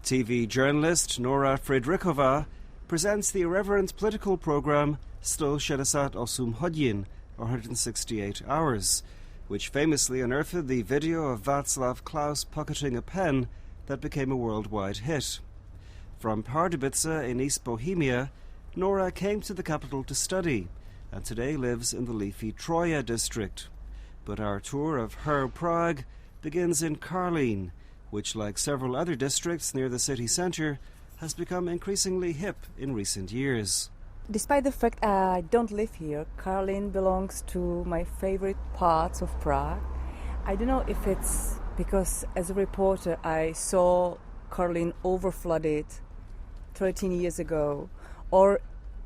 TV journalist Nora Fridrichová presents the irreverent political program 168 hodin, or 168 hours, which famously unearthed the video of Václav Klaus pocketing a pen that became a worldwide hit. From Pardubice in East Bohemia, Nora came to the capital to study, and today lives in the leafy Troja district. But our tour of her Prague begins in Karlín, which, like several other districts near the city centre, has become increasingly hip in recent years. Despite the fact I don't live here, Karlín belongs to my favorite parts of Prague. I don't know if it's because as a reporter I saw Karlín overflooded 13 years ago, or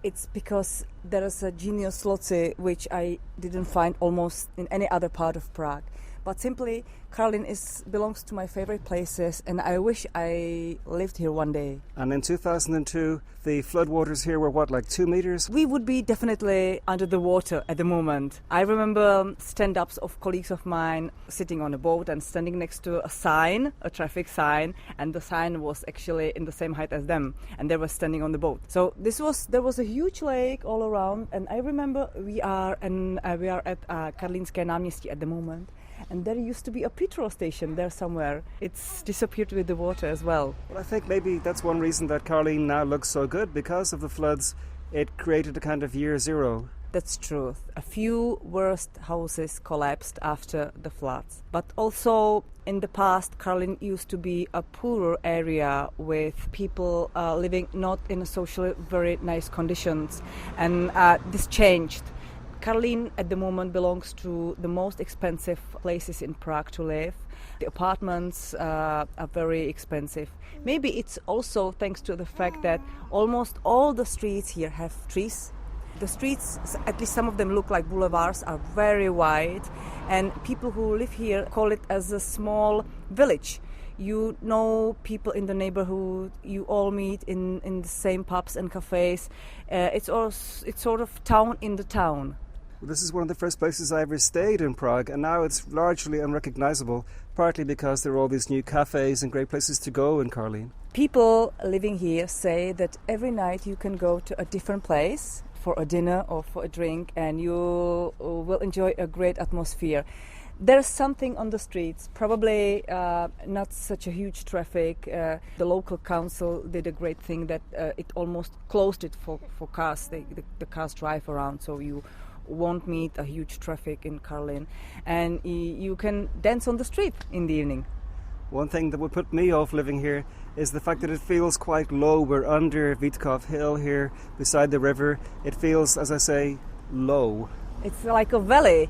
it's because there is a genius loci which I didn't find almost in any other part of Prague. But simply, Karlín belongs to my favorite places, and I wish I lived here one day. And in 2002, the floodwaters here were what, like 2 meters? We would be definitely under the water at the moment. I remember stand-ups of colleagues of mine sitting on a boat and standing next to a sign, a traffic sign, and the sign was actually in the same height as them, and they were standing on the boat. So there was a huge lake all around, and I remember we are at Karlínské náměstí at the moment. And there used to be a petrol station there somewhere. It's disappeared with the water as well. Well, I think maybe that's one reason that Karlín now looks so good. Because of the floods, it created a kind of year zero. That's true. A few worst houses collapsed after the floods. But also, in the past, Karlín used to be a poorer area with people living not in socially very nice conditions. And this changed. Karlín at the moment belongs to the most expensive places in Prague to live. The apartments are very expensive. Maybe it's also thanks to the fact that almost all the streets here have trees. The streets, at least some of them look like boulevards, are very wide, and people who live here call it as a small village. You know people in the neighborhood, you all meet in the same pubs and cafes. It's sort of town in the town. Well, this is one of the first places I ever stayed in Prague, and now it's largely unrecognizable, partly because there are all these new cafes and great places to go in Karlín. People living here say that every night you can go to a different place for a dinner or for a drink, and you will enjoy a great atmosphere. There's something on the streets, probably not such a huge traffic. The local council did a great thing that it almost closed it for cars. The cars drive around, so you won't meet a huge traffic in Karlín, and you can dance on the street in the evening. One thing that would put me off living here is the fact that it feels quite low. We're under Vítkov Hill here, beside the river. It feels, as I say, low. It's like a valley,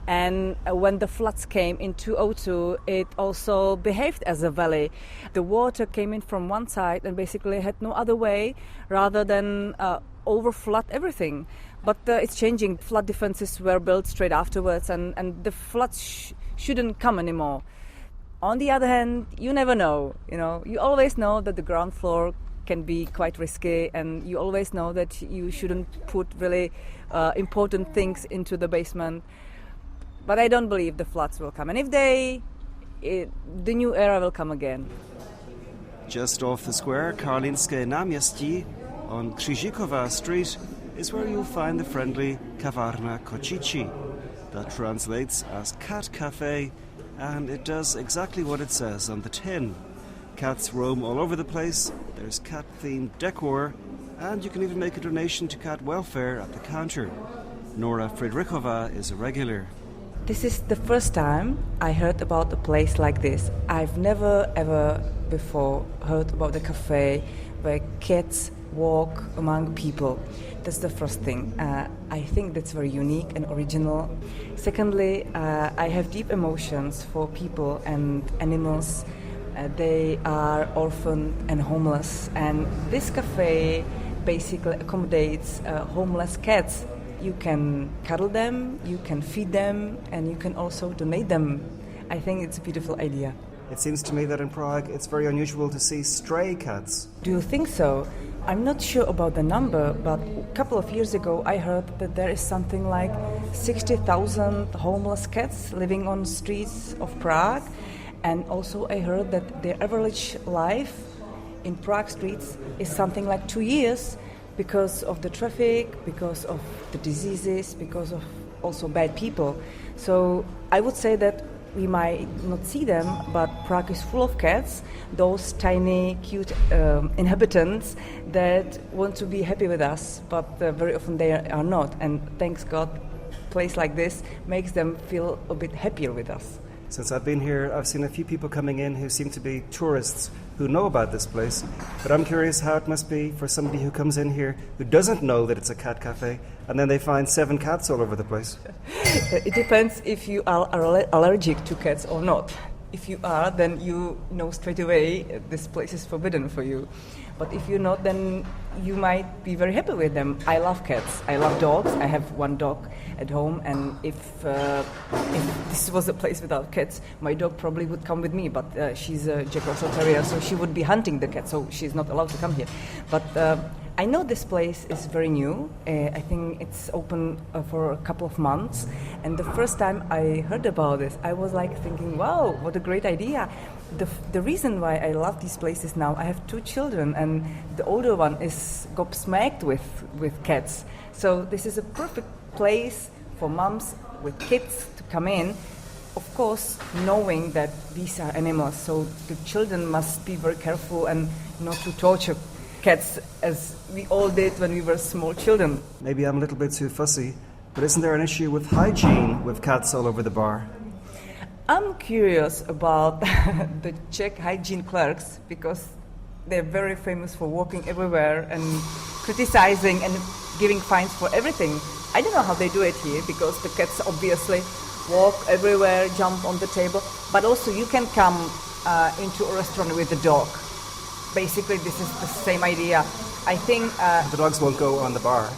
and when the floods came in 2002, it also behaved as a valley. The water came in from one side and basically had no other way rather than overflood everything. But it's changing. Flood defenses were built straight afterwards, and the floods shouldn't come anymore. On the other hand, you never know. You always know that the ground floor can be quite risky, and you always know that you shouldn't put really important things into the basement. But I don't believe the floods will come, and if the new era will come again. Just off the square, Karlínské náměstí, on Křižíková Street, is where you'll find the friendly Kavárna Kočičí. That translates as Cat Cafe, and it does exactly what it says on the tin. Cats roam all over the place, there's cat-themed decor, and you can even make a donation to cat welfare at the counter. Nora Fridrichová is a regular. This is the first time I heard about a place like this. I've never ever before heard about a cafe where cats walk among people. That's the first thing. I think that's very unique and original. Secondly, I have deep emotions for people and animals. They are orphaned and homeless, and this cafe basically accommodates homeless cats. You can cuddle them, you can feed them, and you can also donate them. I think it's a beautiful idea. It seems to me that in Prague it's very unusual to see stray cats. Do you think so? I'm not sure about the number, but a couple of years ago I heard that there is something like 60,000 homeless cats living on streets of Prague, and also I heard that their average life in Prague streets is something like 2 years because of the traffic, because of the diseases, because of also bad people. So I would say that we might not see them, but Prague is full of cats, those tiny, cute inhabitants that want to be happy with us, but very often they are not. And thanks God, a place like this makes them feel a bit happier with us. Since I've been here, I've seen a few people coming in who seem to be tourists who know about this place. But I'm curious how it must be for somebody who comes in here who doesn't know that it's a cat cafe, and then they find 7 cats all over the place. It depends if you are allergic to cats or not. If you are, then you know straight away this place is forbidden for you. But if you're not, then you might be very happy with them. I love cats. I love dogs. I have 1 dog at home, and if this was a place without cats, my dog probably would come with me. But she's a Jack Russell Terrier, so she would be hunting the cat, so she's not allowed to come here. But I know this place is very new. I think it's open for a couple of months. And the first time I heard about this, I was like thinking, wow, what a great idea. The reason why I love these places now, I have 2 children, and the older one is gobsmacked with cats. So this is a perfect place for moms with kids to come in, of course, knowing that these are animals. So the children must be very careful and not to torture cats as we all did when we were small children. Maybe I'm a little bit too fussy, but isn't there an issue with hygiene with cats all over the bar? I'm curious about the Czech hygiene clerks because they're very famous for walking everywhere and criticizing and giving fines for everything. I don't know how they do it here because the cats obviously walk everywhere, jump on the table, but also you can come into a restaurant with a dog. Basically, this is the same idea. I think... the dogs won't go on the bar.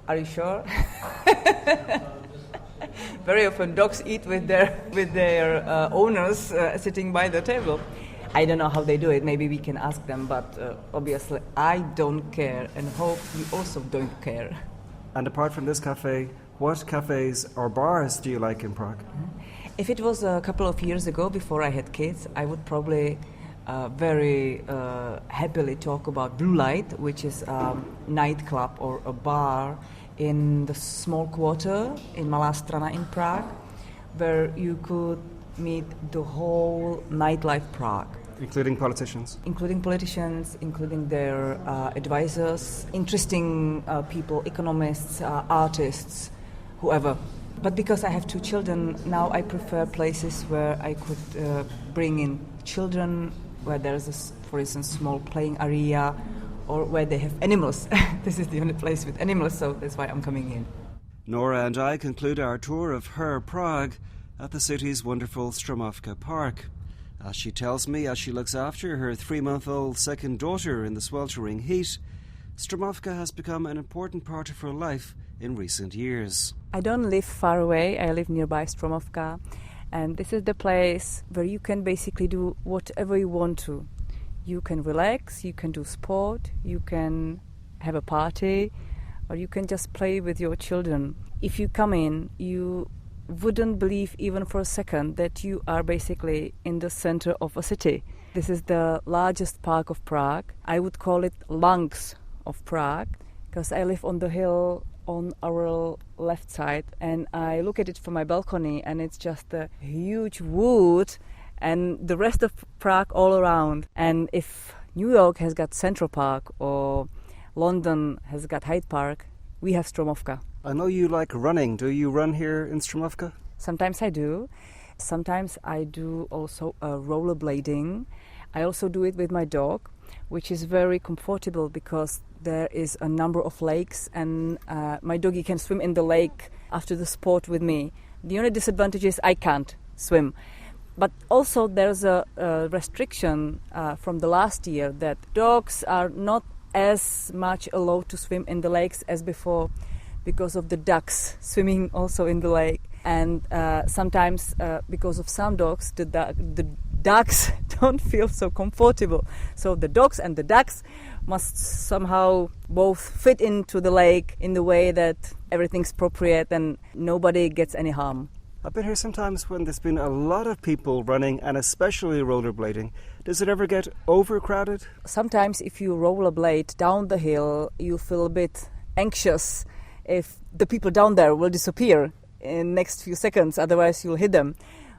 Are you sure? Very often dogs eat with their owners sitting by the table. I don't know how they do it. Maybe we can ask them, but obviously I don't care and hope you also don't care. And apart from this cafe, what cafes or bars do you like in Prague? If it was a couple of years ago, before I had kids, I would probably very happily talk about Blue Light, which is a nightclub or a bar in the small quarter in Malá Strana in Prague, where you could meet the whole nightlife Prague. Including politicians? Including politicians, including their advisors, interesting people, economists, artists, whoever. But because I have 2 children, now I prefer places where I could bring in children, where there's, for instance, small playing area, or where they have animals. This is the only place with animals, so that's why I'm coming in. Nora and I conclude our tour of her Prague at the city's wonderful Stromovka Park. As she tells me, as she looks after her 3-month-old second daughter in the sweltering heat, Stromovka has become an important part of her life in recent years. I don't live far away, I live nearby Stromovka, and this is the place where you can basically do whatever you want to. You can relax, you can do sport, you can have a party, or you can just play with your children. If you come in, you wouldn't believe even for a second that you are basically in the center of a city. This is the largest park of Prague. I would call it lungs of Prague, because I live on the hill on our left side, and I look at it from my balcony, and it's just a huge wood and the rest of Prague all around. And if New York has got Central Park or London has got Hyde Park, we have Stromovka. I know you like running. Do you run here in Stromovka? Sometimes I do. Sometimes I do also rollerblading. I also do it with my dog, which is very comfortable because there is a number of lakes, and my doggy can swim in the lake after the sport with me. The only disadvantage is I can't swim. But also there's a restriction from the last year that dogs are not as much allowed to swim in the lakes as before because of the ducks swimming also in the lake. And sometimes because of some dogs, the ducks don't feel so comfortable. So the dogs and the ducks must somehow both fit into the lake in the way that everything's appropriate and nobody gets any harm. I've been here sometimes when there's been a lot of people running and especially rollerblading. Does it ever get overcrowded? Sometimes if you rollerblade down the hill, you feel a bit anxious if the people down there will disappear in next few seconds, otherwise you'll hit them.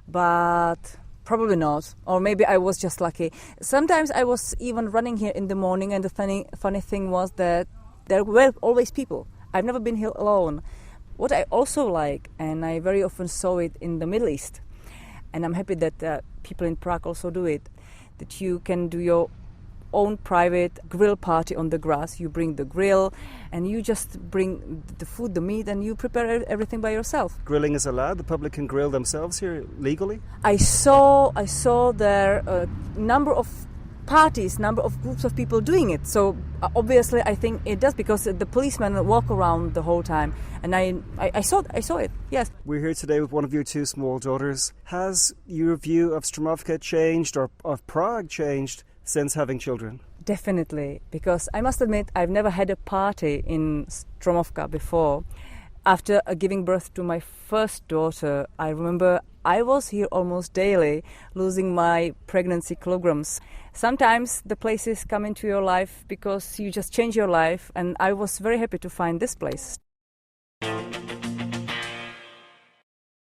But probably not. Or maybe I was just lucky. Sometimes I was even running here in the morning, and the funny thing was that there were always people. I've never been here alone. What I also like, and I very often saw it in the Middle East, and I'm happy that people in Prague also do it, that you can do your own private grill party on the grass. You bring the grill and you just bring the food, the meat, and you prepare everything by yourself. Grilling is allowed? The public can grill themselves here legally? I saw there a number of parties, number of groups of people doing it. So obviously I think it does, because the policemen walk around the whole time, and I saw it. Yes. We're here today with one of your two small daughters. Has your view of Stromovka changed, or of Prague changed, since having children? Definitely, because I must admit I've never had a party in Stromovka before. After giving birth to my first daughter, I remember I was here almost daily, losing my pregnancy kilograms. Sometimes the places come into your life because you just change your life, and I was very happy to find this place.